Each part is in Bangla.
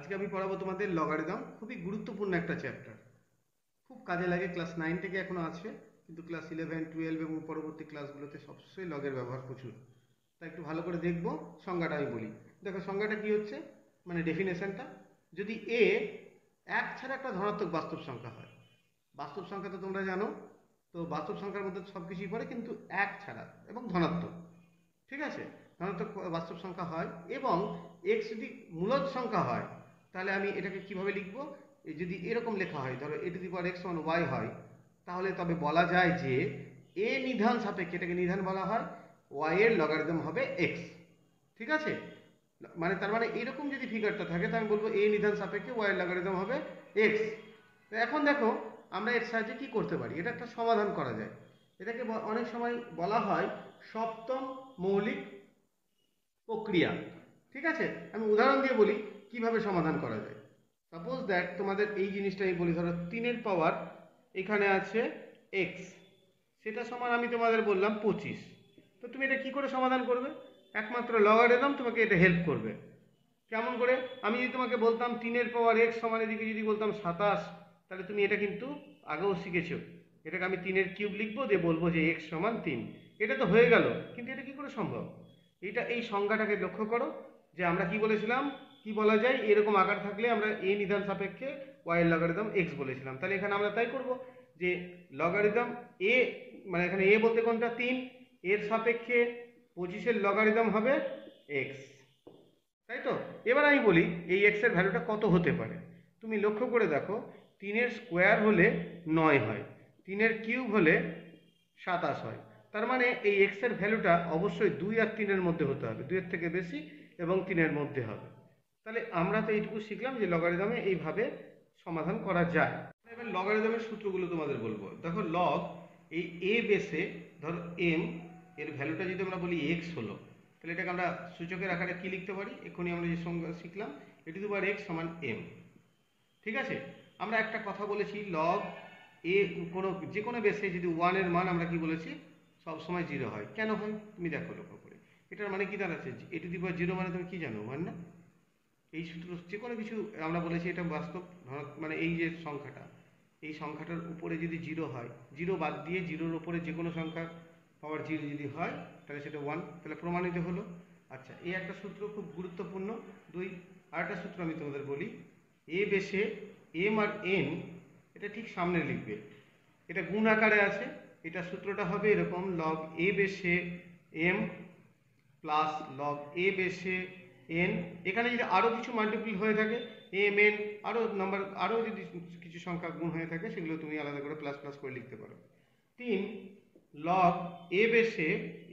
আজকে আমি পড়াবো তোমাদের লগারিদম। খুবই গুরুত্বপূর্ণ একটা চ্যাপ্টার, খুব কাজে লাগে। ক্লাস 9 থেকে এখনো আছে, কিন্তু ক্লাস 11, 12 এবং পরবর্তী ক্লাসগুলোতে সবসময় লগের ব্যবহার প্রচুর। তাই একটু ভালো করে দেখবো। সংজ্ঞাটা আমি বলি। দেখো সংজ্ঞাটা কি হচ্ছে, মানে ডেফিনেশনটা। যদি এ এক ছাড়া একটা ধনাত্মক বাস্তব সংখ্যা হয়, বাস্তব সংখ্যা তো তোমরা জানো, তো বাস্তব সংখ্যার মধ্যে সব কিছুই পড়ে, কিন্তু এক ছাড়া এবং ধনাত্মক, ঠিক আছে, ধনাত্মক বাস্তব সংখ্যা হয় এবং এক্স যদি মূলদ সংখ্যা হয়, তাহলে আমি এটাকে কিভাবে লিখবো? যদি এরকম লেখা হয়, ধরো এ টু দি পাওয়ার এক্স সমান ওয়াই হয়, তাহলে তবে বলা যায় যে এ নিধান সাপেক্ষে, এটাকে নিধান বলা হয়, ওয়াই এর লগারিদম হবে এক্স। ঠিক আছে, মানে তার মানে এরকম যদি ফিগারটা থাকে, তাহলে আমি বলবো এ নিধান সাপেক্ষে ওয়াই এর লগারিদম হবে এক্স। তো এখন দেখো আমরা এর সাহায্যে কি করতে পারি, এটা একটা সমাধান করা যায়। এটাকে অনেক সময় বলা হয় সপ্তম মৌলিক প্রক্রিয়া। ঠিক আছে, আমি উদাহরণ দিয়ে বলি কিভাবে সমাধান করা যায়। সাপোজ দ্যাট তোমাদের এই জিনিসটা আমি বলি, ধরো 3 এর পাওয়ার এখানে আছে এক্স, সেটা সমান আমি তোমাদের বললাম 25। তো তুমি এটা কি করে সমাধান করবে? একমাত্র লগারিদম তোমাকে এটা হেল্প করবে। কেমন করে? আমি যদি তোমাকে বলতাম 3 এর পাওয়ার এক্স সমান, এদিকে যদি বলতাম 27, তাহলে তুমি এটা কিন্তু আগেও শিখেছো। এটাকে আমি 3 এর কিউব লিখবো, দিয়ে বলবো যে এক্স সমান 3। এটা তো হয়ে গেল, কিন্তু এটা কি করে সম্ভব? এটা এই সংজ্ঞাটাকে লক্ষ্য করো, যে আমরা কি বলেছিলাম, কি বলা যায়, এরকম আকার থাকলে আমরা এ নিধান সাপেক্ষে ওয়াই এর লগারিদম এক্স বলেছিলাম। তাহলে এখানে আমরা তাই করব, যে লগারিদম এ, মানে এখানে এ বলতে কোনটা 3, এর সাপেক্ষে 25-এর লগারিদম হবে এক্স, তাই তো। এবার আমি বলি এই এক্স এর ভ্যালুটা কত হতে পারে। তুমি লক্ষ্য করে দেখো, 3-এর স্কোয়ার হলে 9 হয়, 3-এর কিউব হলে 27 হয়। তার মানে এই এক্স এর ভ্যালুটা অবশ্যই 2 আর 3-এর মধ্যে হতে হবে, 2-এর থেকে বেশি এবং 3-এর মধ্যে হবে। তাহলে আমরা তো এইটুকু শিখলাম যে লগারিদমে এইভাবে সমাধান করা যায়। এবার লগারিদমের সূত্রগুলো তোমাদের বলবো। দেখো লগ, এই এ বেসে ধরো এম, এর ভ্যালুটা যদি আমরা বলি এক্স হলো, তাহলে এটাকে আমরা সূচকের আকারে কি লিখতে পারি? এক্ষুনি আমরা যে সংজ্ঞা শিখলাম, এ টু দি পাওয়ার এক্স সমান এম। ঠিক আছে, আমরা একটা কথা বলেছি, লগ এ কোনো যে কোনো বেসে যদি 1-এর মান আমরা কি বলেছি, সবসময় 0 হয়। কেন হয় তুমি দেখো লক্ষ্য করে। এটার মানে কি দাঁড়াচ্ছে? এ টু দি পাওয়ার 0 মানে তুমি কি জানো? 1 না? এই সূত্র যে কোনো কিছু আমরা বলেছি এটা বাস্তব, মানে এই যে সংখ্যাটা, এই সংখ্যাটার উপরে যদি 0 হয়, 0 বাদ দিয়ে 0-র উপরে যে কোনো সংখ্যা পাওয়ার 0 যদি হয়, তাহলে সেটা 1, তাহলে প্রমাণিত হলো। আচ্ছা, এই একটা সূত্র খুব গুরুত্বপূর্ণ। আরেকটা সূত্র আমি তোমাদের বলি, এ বেসে এম আর এন, এটা ঠিক সামনে লিখবে, এটা গুণ আকারে আছে। এটা সূত্রটা হবে এরকম, লগ এ বেসে এম প্লাস লগ এ বেসে এন। এখানে যদি আরও কিছু মাল্টিপল হয়ে থাকে, এম এন, আরও নাম্বার, আরও যদি কিছু সংখ্যা গুণ হয়ে থাকে, সেগুলো তুমি আলাদা করে প্লাস প্লাস করে লিখতে পারো। 3 লগ এ বেসে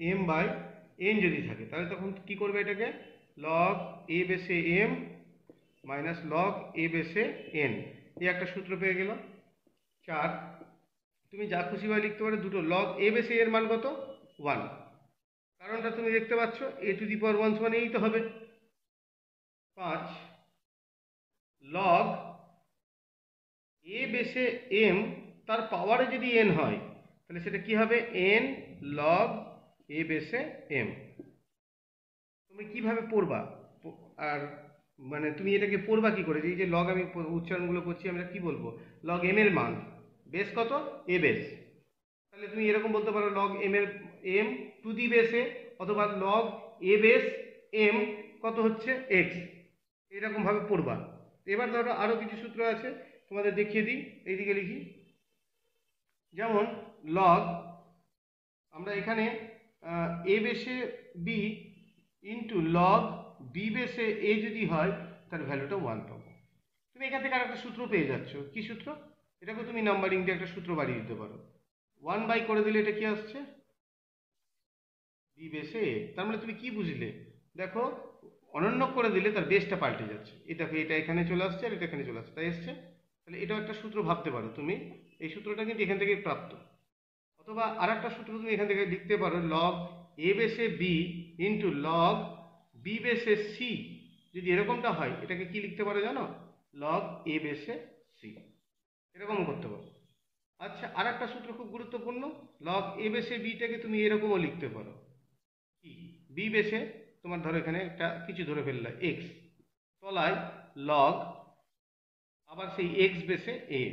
এম বাই এন যদি থাকে, তাহলে তখন কি করবে? এটাকে লগ এ বেসে এম মাইনাস লগ এ বেসে এন, এই একটা সূত্র পেয়ে গেলাম। 4 তুমি যা খুশি ভাবে লিখতে পারো, দুটো লগ এ বেসে এর মান কত? 1। কারণটা তুমি দেখতে পাচ্ছ, এ টু দি পাওয়ার 1 সমান এই তো হবে। 5 লগ এ বেসে এম, তার পাওয়ারে যদি এন হয়, তাহলে সেটা কি হবে? এন লগ এ বেসে এম। তুমি কিভাবে পড়বা? আর মানে তুমি এটাকে পড়বা কি করে? এই যে লগ আমি উচ্চারণগুলো করছি, আমরা কি বলবো? লগ এম এর মান বেস কত? এ বেস। তাহলে তুমি এরকম বলতে পারো, লগ এম এর এম টু দি বেসে, অথবা লগ এ বেস এম কত হচ্ছে? এক্স। এরকম ভাবে পড়বা। এবার ধরো আরো কিছু সূত্র আছে, তোমাদের দেখিয়ে দিই, এইদিকে লিখি। যেমন লগ, আমরা এখানে এ বেসে বি ইন্টু লগ বি বেসে এ যদি হয়, তার ভ্যালুটা 1 পাবো। তুমি এখান থেকে আরেকটা সূত্র পেয়ে যাচ্ছ। কি সূত্র? এটাকে তুমি নাম্বারিং দিয়ে একটা সূত্র বাড়িয়ে দিতে পারো। 1 বাই করে দিলে এটা কি আসছে? বি বেসে এ। তার মানে তুমি কি বুঝলে? দেখো, অনন্য করে দিলে তার বেসটা পাল্টে যাচ্ছে। এটাকে এটা এখানে চলে আসছে, আর এটা এখানে চলে আসছে, তাই এসছে। তাহলে এটাও একটা সূত্র ভাবতে পারো তুমি। এই সূত্রটা কিন্তু এখান থেকে প্রাপ্ত। অথবা আরেকটা সূত্র তুমি এখান থেকে লিখতে পারো, লগ এ বেসে বি ইন্টু লগ বি বেসে সি। যদি এরকমটা হয়, এটাকে কি লিখতে পারো জানো? লগ এ বেসে সি। এরকম করতে পারো। আচ্ছা, আরেকটা সূত্র খুব গুরুত্বপূর্ণ, লগ এ বেসে বিটাকে তুমি এরকমও লিখতে পারো। কি? বি বেসে, তোমার ধরো এখানে একটা কিছু ধরে ফেললে এক্স, তলায় লগ আবার সেই এক্স বেসে এ।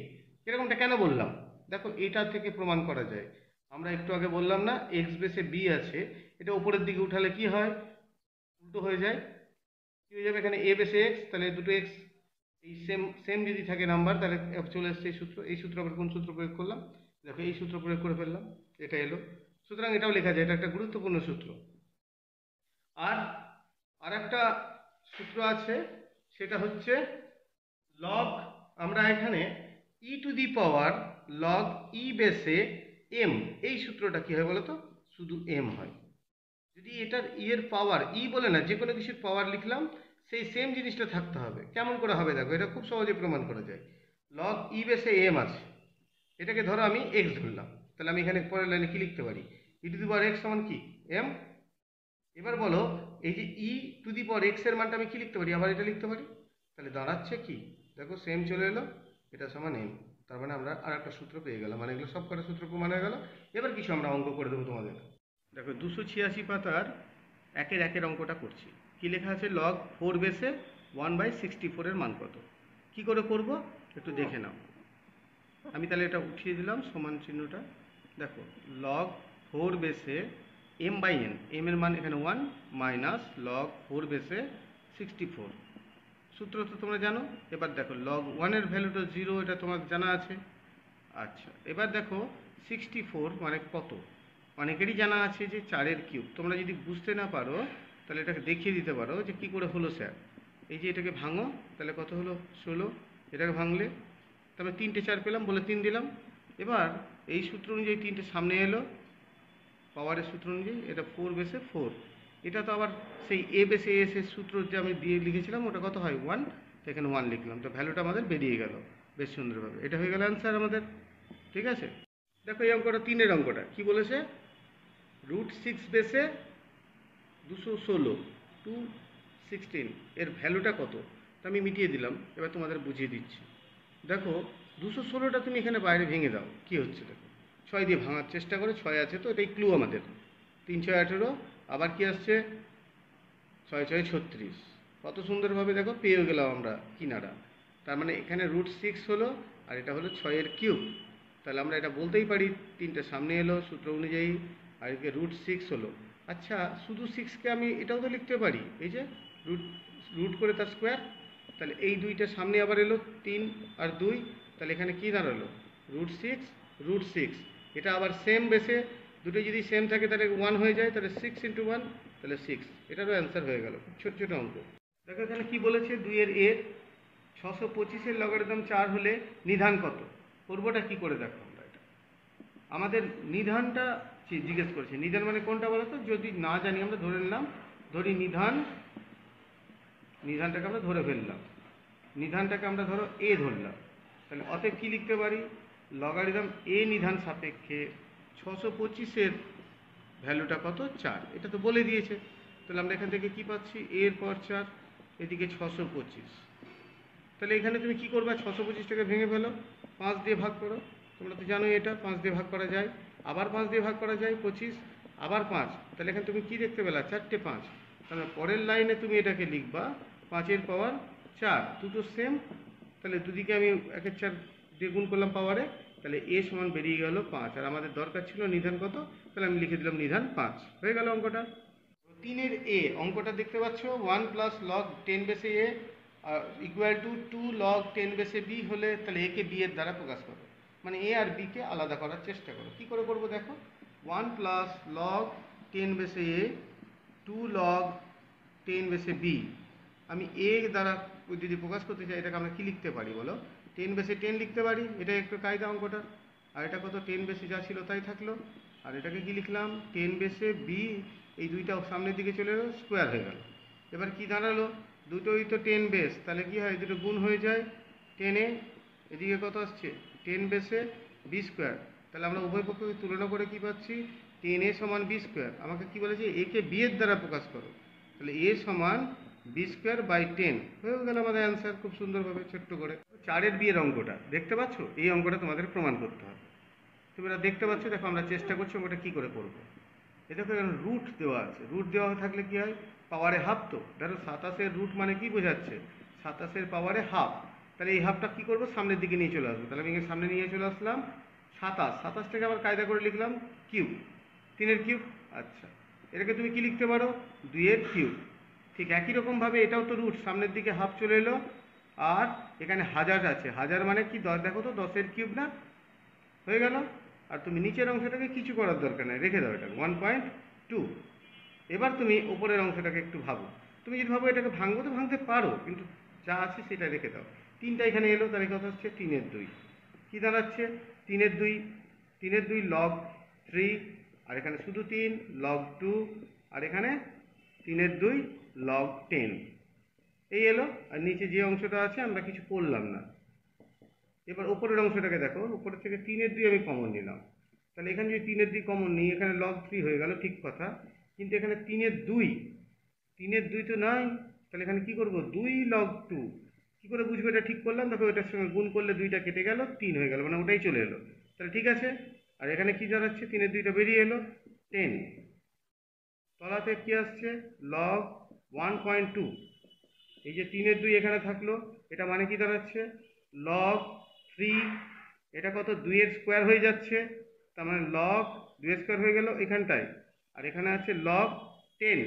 এরকমটা কেন বললাম দেখো, এটা থেকে প্রমাণ করা যায়। আমরা একটু আগে বললাম না এক্স বেসে বি আছে, এটা উপরের দিকে উঠালে কি হয়, উল্টো হয়ে যায়। কি হয়ে যাবে, এখানে এ বেসে এক্স, তাহলে দুটো এক্স এই সেম সেম যদি থাকে নাম্বার, তাহলে চলে আসছে এই সূত্র। এই সূত্র আবার কোন সূত্র প্রয়োগ করলাম, দেখো এই সূত্র প্রয়োগ করে ফেললাম, এটা এলো। সুতরাং এটাও লেখা যায়, এটা একটা গুরুত্বপূর্ণ সূত্র। আর আর একটা সূত্র আছে, সেটা হচ্ছে লগ, আমরা এখানে ই টু দি পাওয়ার লগ ই বেসে এম, এই সূত্রটা কি হয় বলতো, শুধু এম হয়। যদি এটার ই এর পাওয়ার, ই বলে না, যে কোনো কিছুর পাওয়ার লিখলাম, সেই সেম জিনিসটা থাকতে হবে। কেমন করে হবে দেখো, এটা খুব সহজে প্রমাণ করা যায়। লগ ই বেসে এম আছে, এটাকে ধরো আমি এক্স ধরলাম, তাহলে আমি এখানে পরের লাইনে কি লিখতে পারি, ই টু দি পাওয়ার এক্স সমান কি এম। এবার বলো, এই যে ই টু দি পাওয়ার এক্স এর মানটা আমি কি লিখতে পারি, আবার এটা লিখতে পারি, তাহলে দাঁড়াচ্ছে কি দেখো, সেম চলে এলো, এটা সমান এম। তার মানে আমরা আর একটা সূত্র পেয়ে গেলাম, মানে এগুলো সব কটা সূত্র প্রমাণ হয়ে গেল। এবার কিছু আমরা অঙ্ক করে দেবো তোমাদের। দেখো 286 পাতার একের একের অঙ্কটা করছি। কি লেখা আছে, লগ 4 বেসে 1/64 এর মান কত। কি করে করব একটু দেখে নাও। আমি তাহলে এটা উঠিয়ে দিলাম সমান চিহ্নটা। দেখো লগ 4 বেসে এম বাই এন, এম এর মান এখানে 1 মাইনাস লগ 4 বেসে 64। সূত্র তো তোমরা জানো। এবার দেখো লগ 1 এর ভ্যালুটা 0, এটা তোমার জানা আছে। আচ্ছা এবার দেখো 64 মানে কত, অনেকেরই জানা আছে যে 4 এর কিউব। তোমরা যদি বুঝতে না পারো তাহলে এটাকে দেখিয়ে দিতে পারো যে কি করে হলো স্যার। এই যে এটাকে ভাঙো, তাহলে কত হলো 16, এটাকে ভাঙলে তবে 3টে 4 পেলাম বলে 3 দিলাম। এবার এই সূত্র অনুযায়ী 3টে সামনে এলো, পাওয়ারের সূত্র অনুযায়ী এটা 4 বেসে 4। এটা তো আবার সেই এ বেসে এস এর সূত্র যে আমি দিয়ে লিখেছিলাম, ওটা কত হয় 1, তো এখানে 1 লিখলাম, তো ভ্যালুটা আমাদের বেরিয়ে গেল বেশ সুন্দরভাবে। এটা হয়ে গেল অ্যান্সার আমাদের, ঠিক আছে। দেখো এই অঙ্কটা 3-এর অঙ্কটা কি বলেছে, √6 বেসে 216 216 এর ভ্যালুটা কত, তা আমি মিটিয়ে দিলাম। এবার তোমাদের বুঝিয়ে দিচ্ছি। দেখো 216টা তুমি এখানে বাইরে ভেঙে দাও, কি হচ্ছে দেখো, 6 দিয়ে ভাঙার চেষ্টা করো, 6 আছে তো এটাই ক্লু আমাদের। 3 6 18, আবার কি আসছে 6 6 36। কত সুন্দরভাবে দেখো পেয়ে গেলাম আমরা কিনারা। তার মানে এখানে √6 হলো, আর এটা হলো 6 এর কিউব। তাহলে আমরা এটা বলতেই পারি 3টে সামনে এলো সূত্র অনুযায়ী, আর এদিকে √6 হলো। আচ্ছা শুধু 6কে আমি এটাও তো লিখতে পারি, এই যে রুট রুট করে তার স্কোয়ার। তাহলে এই দুইটা সামনে আবার এলো 3 আর 2, তাহলে এখানে কি দাঁড়ালো √6 √6। এটা আবার সেম বেসে, দুটো যদি সেম থাকে তাহলে 1 হয়ে যায়, তাহলে 6 × 1 তাহলে 6। এটারও অ্যান্সার হয়ে গেল, খুব ছোট ছোট অঙ্ক। দেখো এখানে কি বলেছে, 2 এর 625-এর লগারিদম 4 হলে নিধান কত। করবোটা কি করে দেখো, আমরা এটা আমাদের নিধানটা জিজ্ঞেস করেছে। নিধান মানে কোনটা বলো তো, যদি না জানি আমরা ধরে নিলাম, ধরি নিধান, নিধানটাকে আমরা ধরে ফেললাম, নিধানটাকে আমরা ধরো এ ধরলাম। তাহলে অতএব কি লিখতে পারি, লগারিদম এ নিধান সাপেক্ষে 625-এর ভ্যালুটা কত 4, এটা তো বলে দিয়েছে। তাহলে আমরা এখান থেকে কি পাচ্ছি, এর পর 4, এদিকে 625। তাহলে এখানে তুমি কি করবে, 625টাকে ভেঙে ফেলো, 5 দিয়ে ভাগ করো। তোমরা তো জানোই এটা 5 দিয়ে ভাগ করা যায়, আবার 5 দিয়ে ভাগ করা যায় 25, আবার 5। তাহলে এখানে তুমি কি দেখতে পেলা, 4টে 5। তাহলে পরের লাইনে তুমি এটাকে লিখবা 5-এর পাওয়ার 4, দুটো সেম। তাহলে দুদিকে আমি 1-এর 4 দিয়ে গুণ করলাম পাওয়ারে, তাহলে এ সমান বেরিয়ে গেল 5। আর আমাদের দরকার ছিল নিধান কত, তাহলে আমি লিখে দিলাম নিধান 5। হয়ে গেল অঙ্কটা। 3-এর এ অঙ্কটা দেখতে পাচ্ছ, 1 + log 10 বেসে এ ইকুয়াল টু 2 log 10 বেসে বি হলে, তাহলে এ কে বি এর দ্বারা প্রকাশ করো। মানে এ আর বি কে আলাদা করার চেষ্টা করো। কি করে করবো দেখো, 1 + log 10 বেসে এ 2 log 10 বেসে বি। আমি এ দ্বারা যদি প্রকাশ করতে চাই, এটাকে আমরা কি লিখতে পারি বলো, 10 বেসে 10 লিখতে পারি, এটা একটু কায়দা অঙ্কটা। আর এটা কত, 10 বেসে যা ছিল তাই থাকলো। আর এটাকে কি লিখলাম, 10 বেসে বি, এই দুইটা সামনের দিকে চলে এলো, স্কোয়ার হয়ে গেল। এবার কি দাঁড়ালো, দুটোই তো 10 বেস, তাহলে কি হয়, দুটো গুণ হয়ে যায় 10-এ, এদিকে কত আসছে 10 বেসে বি স্কোয়ার। তাহলে আমরা উভয় পক্ষকে তুলনা করে কি পাচ্ছি, 10a সমান বি স্কোয়ার। আমাকে কি বলেছে, এ কে বি এর দ্বারা প্রকাশ করো, তাহলে এ সমান বি স্কোয়ার বাই 10 হয়ে গেল আমাদের অ্যান্সার, খুব সুন্দরভাবে ছোট্ট করে। 4-এর বিয়ের অঙ্কটা দেখতে পাচ্ছ, এই অঙ্কটা তোমাদের প্রমাণ করতে হবে। তোমরা দেখতে পাচ্ছ, দেখো আমরা চেষ্টা করছি অঙ্কটা কি করে করবো। এ দেখো এখানে রুট দেওয়া আছে, রুট দেওয়া থাকলে কি হয়, পাওয়ারে হাফ। তো ধরো 27-এর রুট মানে কি বোঝাচ্ছে, 27-এর পাওয়ারে হাফ, তাহলে এই হাফটা কি করব, সামনের দিকে নিয়ে চলে আসবো। তাহলে আমি সামনে নিয়ে চলে আসলাম 27 থেকে আবার কায়দা করে লিখলাম কিউব, 3-এর কিউব। আচ্ছা, এটাকে তুমি কি লিখতে পারো, 2-এর কিউব। ঠিক একই রকমভাবে এটাও তো রুট, সামনের দিকে হাফ চলে এলো, আর এখানে হাজার আছে, হাজার মানে কি, দেখো তো 10-এর কিউব না, হয়ে গেল। আর তুমি নিচের অংশটাকে কিছু করার দরকার নেই, রেখে দাও এটা 1.2। এবার তুমি উপরের অংশটাকে একটু ভাবো, তুমি যদি ভাবো এটাকে ভাঙবো তো ভাঙতে পারো, কিন্তু যা আছে সেটা রেখে দাও। 3টা এখানে এলো, তাহলে কথা হচ্ছে 3-এর 2 কি দাঁড়াচ্ছে, 3-এর 2, 3-এর 2 log 3, আর এখানে শুধু 3 log 2, আর এখানে 3-এর 2 log 10 এই এলো। আর নিচে যে অংশটা আছে আমরা কিছু করলাম না। এবার উপরের অংশটাকে দেখো, উপরের থেকে 3-এর 2 আমি কমন নিলাম, তাহলে এখানে যদি 3-এর 2 কমন নিই, এখানে log 3 হয়ে গেল, ঠিক কথা, কিন্তু এখানে 3-এর 2 তো নাই, তাহলে এখানে কি করব, 2 log 2। কি করে বুঝবো এটা ঠিক করলাম, দেখো এটার সঙ্গে গুণ করলে 2টা কেটে গেল, 3 হয়ে গেল, মানে ওটাই চলে এলো, তাহলে ঠিক আছে। আর এখানে কি দাঁড়াচ্ছে, 3-এর 2টা বেরিয়ে এলো 10, তলাতে কি আসছে log 1.2। এই যে 3-এর 2 এখানে থাকলো, এটা মানে কি দাঁড়াচ্ছে log 3, এটা কত, 2-এর স্কোয়ার হয়ে যাচ্ছে, তার মানে log 2-এর স্কোয়ার হয়ে গেল এখানটায়, আর এখানে আছে log 10,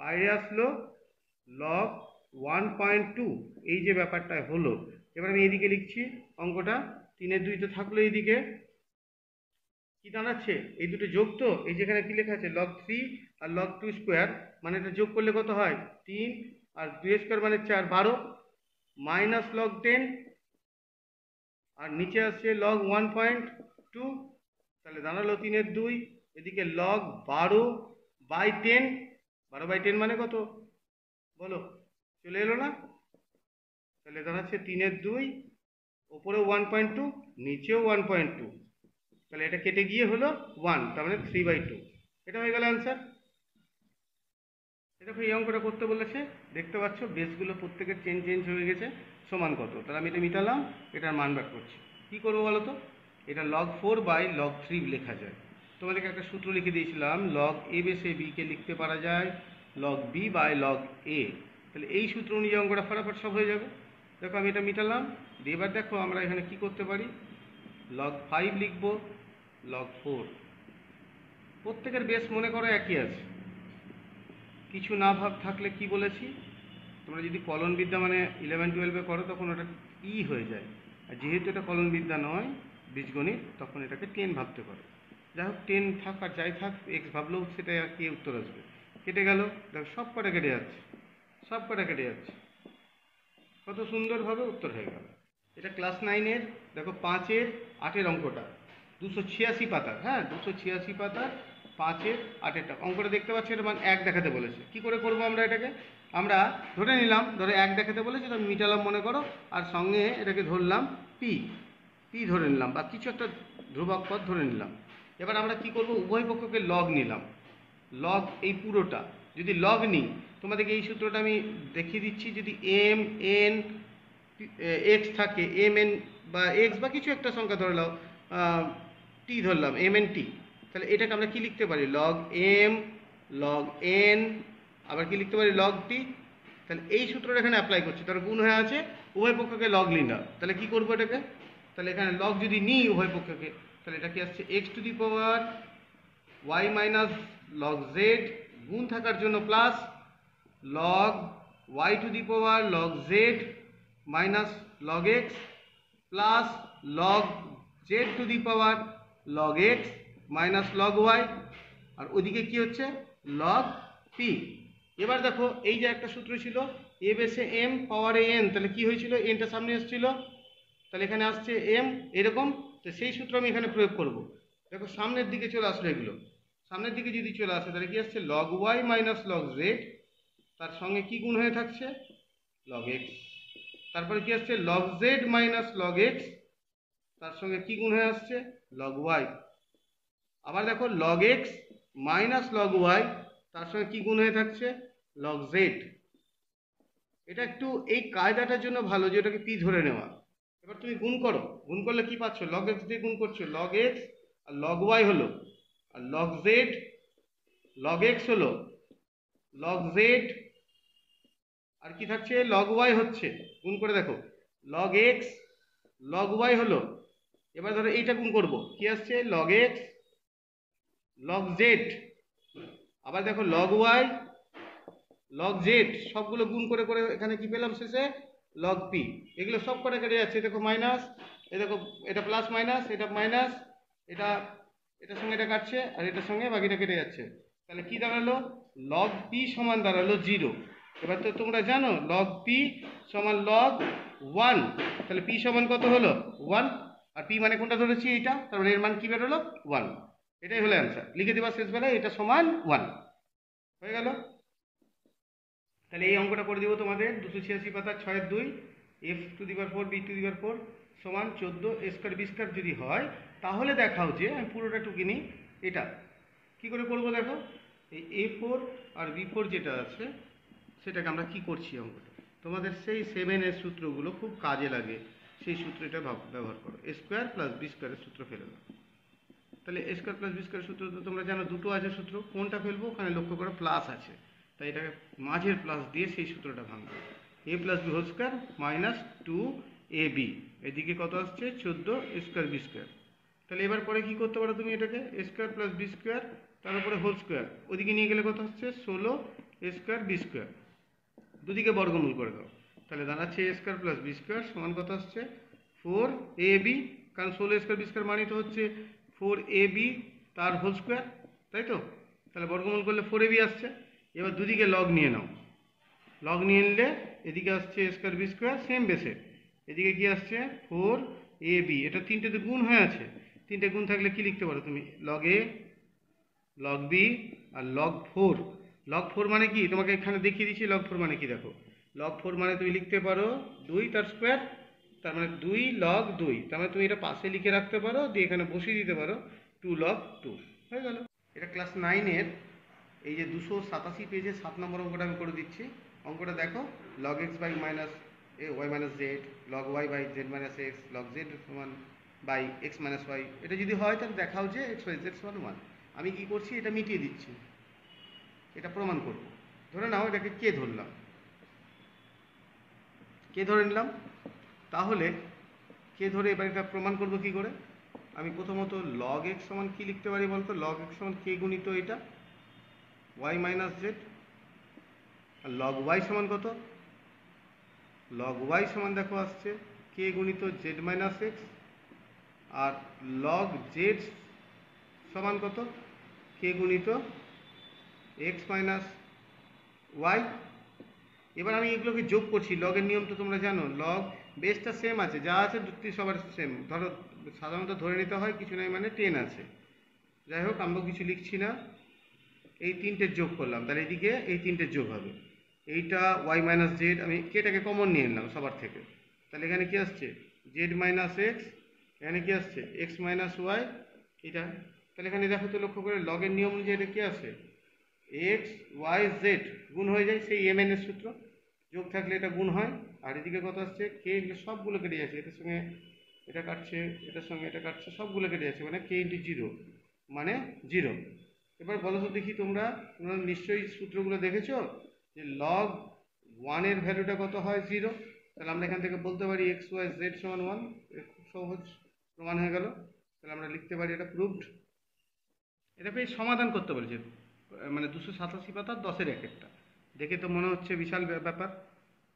বাইরে আসলো log 1.2। এই যে ব্যাপারটা হলো, এবার আমি এইদিকে লিখছি অঙ্কটা, 3-এর 2 তো থাকলো, এইদিকে কি দাঁড়াচ্ছে, এই দুটো যোগ, তো এই যেখানে কি লেখা আছে log 3 আর log 2 স্কোয়ার, মানে এটা যোগ করলে কত হয় 3, আর 2 স্কোয়ার মানে 4, 12, মাইনাস log 10, আর নিচে আসছে log 1.2, তাহলে দাঁড়ালো 3-এর 2, এদিকে log 12/10, 12/10 মানে কত বলো, চলে এলো না, তাহলে দাঁড়াচ্ছে 3-এর 2, ওপরেও 1.2, নিচেও 1.2, তাহলে এটা কেটে গিয়ে হলো 1, তার মানে 3/2, এটা হয়ে গেল অ্যান্সার। দেখো এই অঙ্কটা করতে বলেছে, দেখতে পাচ্ছ বেসগুলো প্রত্যেকের চেঞ্জ হয়ে গেছে, সমান কত, তাহলে আমি এটা মিটালাম, এটার মান বার করছি। কি করবো বলো তো, এটা log 4/log 3 লেখা যায়। তোমাদেরকে একটা সূত্র লিখে দিয়েছিলাম, log a বেসে b কে লিখতে পারা যায় log b/log a, তাহলে এই সূত্র অনুযায়ী অঙ্কটা ফটাফট সব হয়ে যাবে। দেখো আমি এটা মিটালাম, এবার দেখো আমরা এখানে কি করতে পারি, log 5 লিখবো, log 4, প্রত্যেকের বেস মনে করো একই আছে, কিছু না ভাব থাকলে কি বলেছি, তোমরা যদি কলনবিদ্যা মানে 11-12-এ করো তখন ওটা ই হয়ে যায়, আর যেহেতু এটা কলনবিদ্যা নয় বীজগণিত, তখন এটাকে 10 ভাবতে পারো। যাই হোক 10 থাক আর যাই থাক, এক্স ভাবলেও সেটা আর কি উত্তর আসবে। কেটে গেল, দেখো সব কটা কেটে যাচ্ছে, সব কটা কেটে যাচ্ছে, কত সুন্দরভাবে উত্তর হয়ে গেল। এটা ক্লাস 9-এর, দেখো 5-এর 8-এর অঙ্কটা, 286 পাতার, হ্যাঁ 286 পাতার 5-এর 8-এরটা অঙ্কটা দেখতে পাচ্ছি, এটা মান 1 দেখাতে বলেছে। কি করে করব আমরা এটাকে, আমরা ধরে নিলাম, ধরে 1 দেখাতে বলেছে, তো মিটালাম মনে করো, আর সঙ্গে এটাকে ধরলাম পি ধরে নিলাম, বা কিছু একটা ধ্রুবক পদ ধরে নিলাম। এবার আমরা কি করব, উভয় পক্ষকে লগ নিলাম, লগ এই পুরোটা যদি লগ নিই, তোমাদেরকে এই সূত্রটা আমি দেখিয়ে দিচ্ছি, যদি এম এন এক্স থাকে, এম এন বা এক্স বা কিছু একটা সংখ্যা ধরে নাও, টি ধরলাম, এম এন টি, তাহলে এটাকে আমরা কি লিখতে পারি, লগ এম লগ এন, আবার কি লিখতে পারি লগ টি। তাহলে এই সূত্রটা এখানে অ্যাপ্লাই করছি, তার গুণ হয়ে আছে, উভয় পক্ষকে লগ নিলাম, তাহলে কি করবো এটাকে, তাহলে এখানে লগ যদি নিই উভয় পক্ষকে, তাহলে এটা কি আসছে x to the power y minus log z, গুণ থাকার জন্য plus log y to the power log z minus log x, plus log z to the power log x minus log y, আর ওইদিকে কি হচ্ছে লগ পি। এবার দেখো এই যে একটা সূত্র ছিল এ বেসে এম পাওয়ারে এন, তাহলে কি হয়েছিল, এনটা সামনে এসেছিল, তাহলে এখানে আসছে এম এরকম, তো সেই সূত্র আমি এখানে প্রয়োগ করব। দেখো সামনের দিকে চলে আসলো, এগুলো সামনের দিকে যদি চলে আসে তাহলে কি আসছে log y minus log z, তার সঙ্গে কি গুণ হয়ে থাকছে লগ এক্স, তারপরে কি আসছে log z minus log x, তার সঙ্গে কি গুণ হয়ে আসছে লগ ওয়াই, আবার দেখো log x minus log y, তার সঙ্গে কি গুণ হয়ে থাকছে লগ জেড। এটা একটু এই কায়দাটার জন্য ভালো যে ওটাকে পি ধরে নেওয়া। এবার তুমি গুণ করো, গুণ করলে কি পাচ্ছ, লগ এক্স দিয়ে গুণ করছো, লগ এক্স আর লগ ওয়াই হলো, আর লগ জেড লগ এক্স হলো, লগ জেড আর কি থাকছে, লগ ওয়াই হচ্ছে, গুণ করে দেখো, লগ এক্স লগ ওয়াই হলো। এবার ধরো এইটা গুণ করব, কি আসছে, লগ এক্স লগ জেড, আবার দেখো লগ ওয়াই লগ জেড, সবগুলো গুণ করে করে এখানে কি পেলাম শেষে, লগ পি। এগুলো সব কটা কেটে যাচ্ছে, দেখো মাইনাস, এ দেখো এটা প্লাস মাইনাস, এটা মাইনাস, এটা এটার সঙ্গে এটা কাটছে, আর এটার সঙ্গে বাকিটা কেটে যাচ্ছে। তাহলে কি দাঁড়ালো, লগ পি সমান দাঁড়ালো 0। এবার তো তোমরা জানো লগ পি সমান লগ 1, তাহলে পি সমান কত হলো 1, আর পি মানে কোনটা ধরেছি এইটা, তার মানে এর মান কি বেরোলো 1। এটাই হলো অ্যান্সার, লিখে দেবা শেষ বেলায় এটা সমান 1, হয়ে গেল। তাহলে এই অঙ্কটা করে দিব তোমাদের 286 পাতা 6-2, f⁴ b⁴ সমান 14 a স্কয়ার b স্কয়ার যদি হয়, তাহলে দেখাও যে, আমি পুরোটা টুকে নিই, এটা কি করে করবো দেখো, এই a4 আর b4 যেটা আছে সেটাকে আমরা কি করছি, অঙ্কটা তোমাদের সেই 7-এর সূত্রগুলো খুব কাজে লাগে, সেই সূত্রটা ব্যবহার করো, a স্কয়ার প্লাস b স্কয়ারের সূত্র ফেলে দাও। তাহলে a স্কয়ার প্লাস b স্কয়ারের সূত্র তো তোমরা জানো, দুটো আছে সূত্র, কোনটা ফেলবো, ওখানে লক্ষ্য করো প্লাস আছে, তাই এটাকে মাঝের প্লাস দিয়ে সেই সূত্রটা ভাঙবো, a plus b whole square minus 2ab, এদিকে কত আসছে 14 a স্কয়ার b স্কয়ার। তাহলে এবার পরে কি করতে পারো তুমি, এটাকে a square plus b square তার উপরে হোল স্কয়ার, ওদিকে নিয়ে গেলে কত হচ্ছে 16 a স্কয়ার b স্কয়ার, দুদিকে বর্গমূল করে দাও, তাহলে দাঁড়াচ্ছে a square plus b square সমান কত আসছে 4ab, কারণ 16 স্কয়ার b স্কয়ার মানে তো হচ্ছে 4ab তার হোল স্কয়ার, তাই তো, তাহলে বর্গমূল করলে 4ab আসছে। এবার দুদিকে লগ নিয়ে নাও, লগ নিয়ে নিলে এদিকে আসছে a square b square same বেসে, এদিকে কি আসছে 4ab, এটা তিনটেতে গুণ হয়ে আছে, তিনটে গুণ থাকলে কি লিখতে পারো তুমি, লগ a লগ বি আর লগ 4। লগ 4 মানে কি, তোমাকে এখানে দেখিয়ে দিচ্ছি লগ 4 মানে কি, দেখো লগ 4 মানে তুমি লিখতে পারো 2 তার স্কোয়ার, তার মানে 2 লগ 2, তার মানে তুমি এটা পাশে লিখে রাখতে পারো, দিয়ে এখানে বসিয়ে দিতে পারো 2 লগ 2, হয়ে গেল। এটা ক্লাস 9-এর এই যে 287 পেজে 7 নম্বর অঙ্কটা আমি করে দিচ্ছি। অঙ্কটা দেখো, লগ এক্স বাই মাইনাস এ y minus z, log y by z minus x, log z সমান বাই এক্স মাইনাস ওয়াই, এটা যদি হয় তাহলে দেখাও যে এক্স ওয়াই জেড সমান 1। আমি কি করছি, এটা মিটিয়ে দিচ্ছি, এটা প্রমাণ করব। ধরে নাও এটাকে কে ধরলাম, কে ধরে নিলাম, তাহলে কে ধরে এবার এটা প্রমাণ করব কি করে, আমি প্রথমত লগ এক্স সমান কি লিখতে পারি বলতো, লগ এক্স সমান কে গুণিত এটা ওয়াই মাইনাস জেড, আর লগ ওয়াই সমান কত, লগ ওয়াই সমান দেখো আসছে কে গুণিত জেড মাইনাস এক্স, আর লগ জেড সমান কত, কে গুণিত এক্স মাইনাস ওয়াই। এবার আমি এগুলোকে যোগ করছি, লগের নিয়ম তো তোমরা জানো, লগ বেসটা সেম আছে, যা আছে দুটি সবার সেম, ধরো সাধারণত ধরে নিতে হয় কিছু নাই মানে 10 আছে, যাই হোক আমরা কিছু লিখছি না, এই তিনটের যোগ করলাম, তাহলে এদিকে এই তিনটের যোগ হবে, এইটা ওয়াই মাইনাস জেড, আমি কেটাকে কমন নিয়ে নিলাম সবার থেকে, তাহলে এখানে কি আসছে জেড মাইনাস এক্স, এখানে কি আসছে এক্স মাইনাস ওয়াই, এটা, তাহলে এখানে দেখো তো লক্ষ্য করে লগের নিয়ম অনুযায়ী এটা কি আসে এক্স ওয়াই জেড গুণ হয়ে যায়, সেই এম এন এর সূত্র, যোগ থাকলে এটা গুণ হয়, আর এদিকে কত আসছে কে, এগুলো সবগুলো কেটে যাচ্ছে, এটার সঙ্গে এটা কাটছে, এটার সঙ্গে এটা কাটছে, সবগুলো কেটে যাচ্ছে, মানে কে ইন্টু জিরো মানে 0। এবার বলো তো দেখি, তোমরা তোমরা নিশ্চয়ই সূত্রগুলো দেখেছো যে লগ 1-এর ভ্যালুটা কত হয় 0, তাহলে আমরা এখান থেকে বলতে পারি এক্স ওয়াই জেড সমান 1, খুব সহজ প্রমাণ হয়ে গেল, তাহলে আমরা লিখতে পারি এটা প্রুভড। এটাকে সমাধান করতে বলেছে, মানে 287 পাতার 10-এর একটা, দেখে তো মনে হচ্ছে বিশাল ব্যাপার,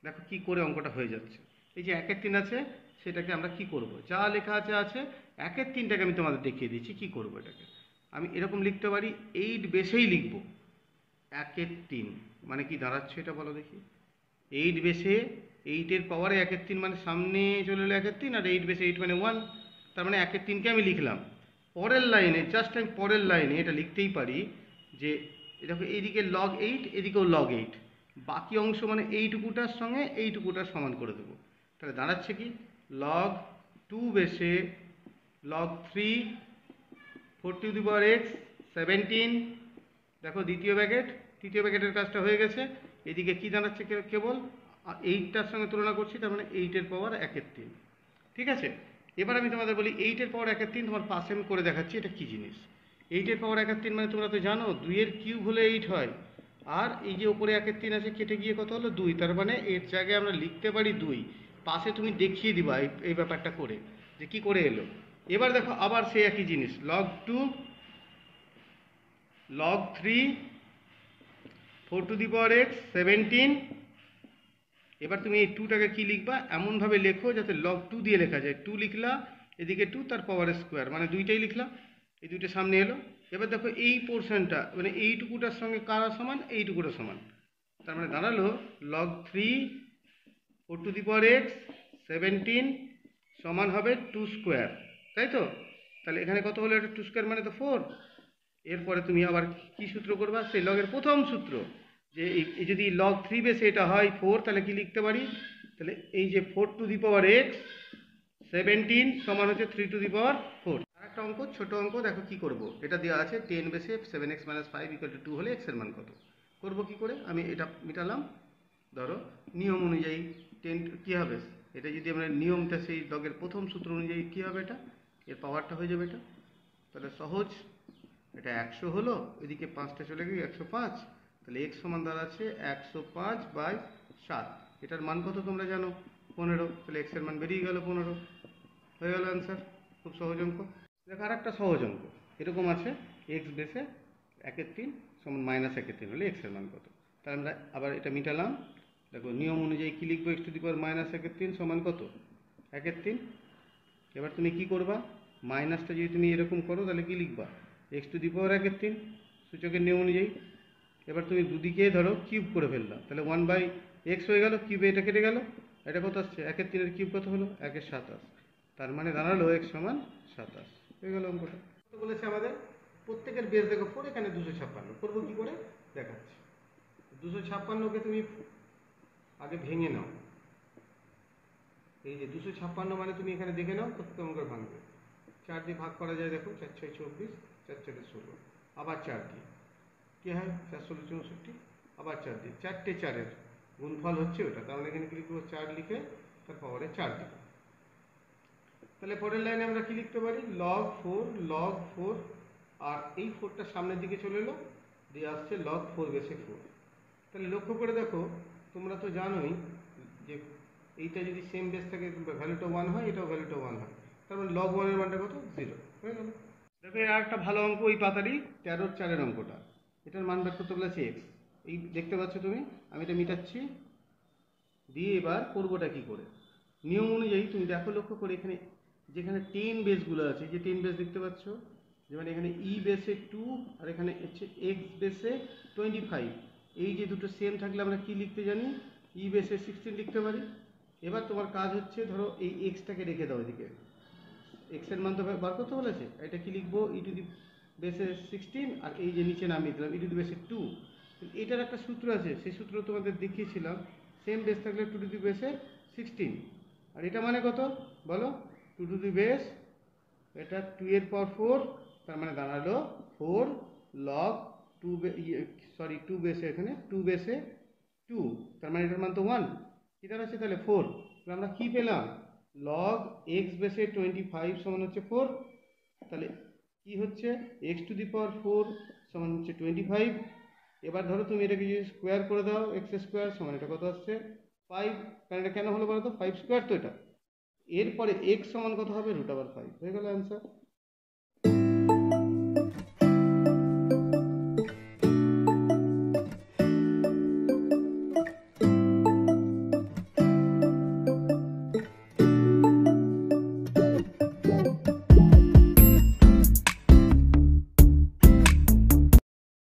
দেখো কি করে অঙ্কটা হয়ে যাচ্ছে। এই যে 1-3 আছে, সেটাকে আমরা কি করব, যা লেখা আছে আছে, 1-3টাকে আমি তোমাদের দেখিয়ে দিচ্ছি কি করব। এটাকে আমি এরকম লিখতে পারি, 8 বেসেই লিখব, 1-3 মানে কি দাঁড়াচ্ছে এটা বলো দেখি, 8 বেসে 8-এর পাওয়ারে 1-3 মানে সামনে চলে এলো 1-3, আর 8 বেসে 8 মানে 1, তার মানে 1-3কে আমি লিখলাম। পরের লাইনে জাস্ট আমি পরের লাইনে এটা লিখতেই পারি যে দেখো এইদিকে লগ 8, এদিকেও লগ 8, বাকি অংশ মানে এইটুকুটার সঙ্গে এইটুকুটার সমান করে দেবো, তাহলে দাঁড়াচ্ছে কি লগ 2 বেসে লগ 3 4 x 17, দেখো দ্বিতীয় ব্র্যাকেট তৃতীয় ব্র্যাকেটের কাজটা হয়ে গেছে, এদিকে কি দাঁড়াচ্ছে কেবল 8টার সঙ্গে তুলনা করছি, তার মানে 8-এর পাওয়ার 1-3, ঠিক আছে। এবার আমি তোমাদের বলি 8-এর পাওয়ার 1-3, তোমার পাশে আমি করে দেখাচ্ছি এটা কি জিনিস। 8-এর পাওয়ার 1-3 মানে তোমরা তো জানো 2-এর কিউব হলে 8 হয়, আর এই যে উপরে 1/3 আছে কেটে গিয়ে কত হলো 2, তার মানে এর জায়গায় আমরা লিখতে পারি 2। পাশে তুমি দেখিয়ে দিবা এই ব্যাপারটা করে যে কি করে এলো। এবার দেখো আবার সেই একই জিনিস, log 2 log 3 4 two the power x 17। এবার তুমি এই 2টাকে কি লিখবা, এমনভাবে লেখো যাতে log 2 দিয়ে লেখা যায়। 2 লিখলা, এদিকে 2 তার পাওয়ার স্কোয়ার, মানে দুইটাই লিখলা, এই দুইটা সামনে এলো। এবার দেখো এই পোর্শনটা মানে এইটুকুটার সঙ্গে কারা সমান, এইটুকুটা সমান, তার মানে দাঁড়ালো log 3 4 two the power x 17 সমান হবে 2 স্কোয়ার, তাই তো? তাহলে এখানে কত হলো, এটা 2 স্কোয়ার মানে তো 4। এরপরে তুমি আবার কি সূত্র করবা, সেই লগের প্রথম সূত্র, যে এই যদি log 3 বেসে এটা হয় 4, তাহলে কি লিখতে পারি, তাহলে এই যে 4 টু দি পাওয়ার x 17 সমান হচ্ছে 3 টু দি পাওয়ার 4। আর একটা অঙ্ক, ছোট অঙ্ক, দেখো কি করব। এটা দেওয়া আছে 10 বেসে 7x - 5 = 2 হলে x এর মান কত। করব কি করে, আমি এটা মিটালাম। ধরো নিয়ম অনুযায়ী 10 কি হবে, এটা যদি আমরা নিয়মটা সেই লগের প্রথম সূত্র অনুযায়ী কি হবে, এটা এর পাওয়ারটা হয়ে যাবে এটা। তাহলে সহজ, এটা 100 হলো, এদিকে 5টা চলে গিয়ে 105, তাহলে x সমান দাঁড়াচ্ছে 105/7। এটার মান কত তোমরা জানো, 15। তাহলে x এর মান বেরিয়ে গেল 15, হয়ে গেল অ্যান্সার। খুব সহজ অঙ্ক। দেখো আর একটা সহজ অঙ্ক এরকম আছে, x বেসে 1/3 সমান -1/3 হলে x এর মান কত। তাহলে আমরা আবার এটা মিটালাম। দেখো নিয়ম অনুযায়ী কি লিখবো, x টু দি পাওয়ার -1/3 সমান কত, 1/3। এবার তুমি কি করবা, মাইনাসটা যদি তুমি এরকম করো তাহলে কি লিখবা, x টু দি পাওয়ার 1/3 সূচকের নিয়ম অনুযায়ী। এবার তুমি দুদিকে ধরো কিউব করে ফেললা, তাহলে 1/x হয়ে গেল, কিউবে এটা কেটে গেল, এটা কত আসছে, 1/3 এর কিউব কত হলো, 1/27। তার মানে দাঁড়ালো x সমান 27, হয়ে গেল অঙ্কটা। তো বলেছে আমাদের প্রত্যেকের বেস দেখো 4, এখানে 256। করবো কি করে দেখাচ্ছি। 256কে তুমি আগে ভেঙে নাও। এই যে 256 মানে তুমি এখানে দেখে নাও কত অঙ্কের ভাঙবে। 4 দিয়ে ভাগ করা যায়, দেখো 4 6 24, 4 4 16, আবার 4 দিয়ে কি হয় 4 16 64, আবার 4 দিয়ে 4টে 4-এর গুণফল হচ্ছে ওটা। তাহলে এখানে কি লিখবো, 4 লিখে তার পাওয়ারে 4 দিব। তাহলে পরের লাইনে আমরা কি লিখতে পারি, log 4 আর এই 4টা সামনের দিকে চলে এলো, দিয়ে আসছে log 4 বেসে 4। তাহলে লক্ষ্য করে দেখো, তোমরা তো জানোই যে এইটা যদি সেম বেস থাকে ভ্যালুটা 1 হয়, এটাও ভ্যালুটা 1 হয়, তার মানে log 1 এর মানটা কত, 0 হয়ে গেল। দেখো এর আরেকটা ভালো অঙ্ক ওই পাতারই 13-4 অঙ্কটা। এটার মান বের করতে বলেছে x। এই দেখতে পাচ্ছ তুমি, আমি এটা মিটাচ্ছি, দিয়ে এবার করবোটা কি করে। নিয়ম অনুযায়ী তুমি দেখো, লক্ষ্য করে এখানে যেখানে 10 বেসগুলো আছে, যে 10 বেস দেখতে পাচ্ছ, যেমন এখানে e বেসে 2 আর এখানে হচ্ছে x বেসে 25। এই যে দুটো সেম থাকলে আমরা কি লিখতে জানি, e বেসে 16 লিখতে পারি। এবার তোমার কাজ হচ্ছে, ধরো এই এক্সটাকে রেখে দাও এদিকে, এক্স এর মান তো বার করতে বলেছে, এটা কি লিখবো, ই টু দি বেসে 16, আর এই যে নিচে নামিয়ে দিলাম ই টু দি বেসে 2। এটার একটা সূত্র আছে, সেই সূত্র তোমাদের দেখিয়েছিলাম, সেম বেস থাকলে 2 টু দি বেসে 16। আর এটা মানে কত বলো, 2 টু দি বেস, এটা 2 এর পাওয়ার 4, তার মানে দাঁড়ালো 4 log 2 2 বেসে, এখানে 2 বেসে 2, তার মানে এটার মান তো 1, কি দাঁড়াচ্ছে তাহলে 4। তাহলে আমরা কি পেলাম, log x বেসে 25 সমান হচ্ছে 4। তাহলে কি হচ্ছে, x টু দি পাওয়ার 4 সমান হচ্ছে 25। এবার ধরো তুমি এটাকে যদি স্কোয়ার করে দাও, x স্কোয়ার সমান এটা কত আসছে 5। কারণ এটা কেন হলো বলো তো, 5 স্কোয়ার তো এটা। এরপরে x সমান কত হবে, √5, হয়ে গেল অ্যান্সার।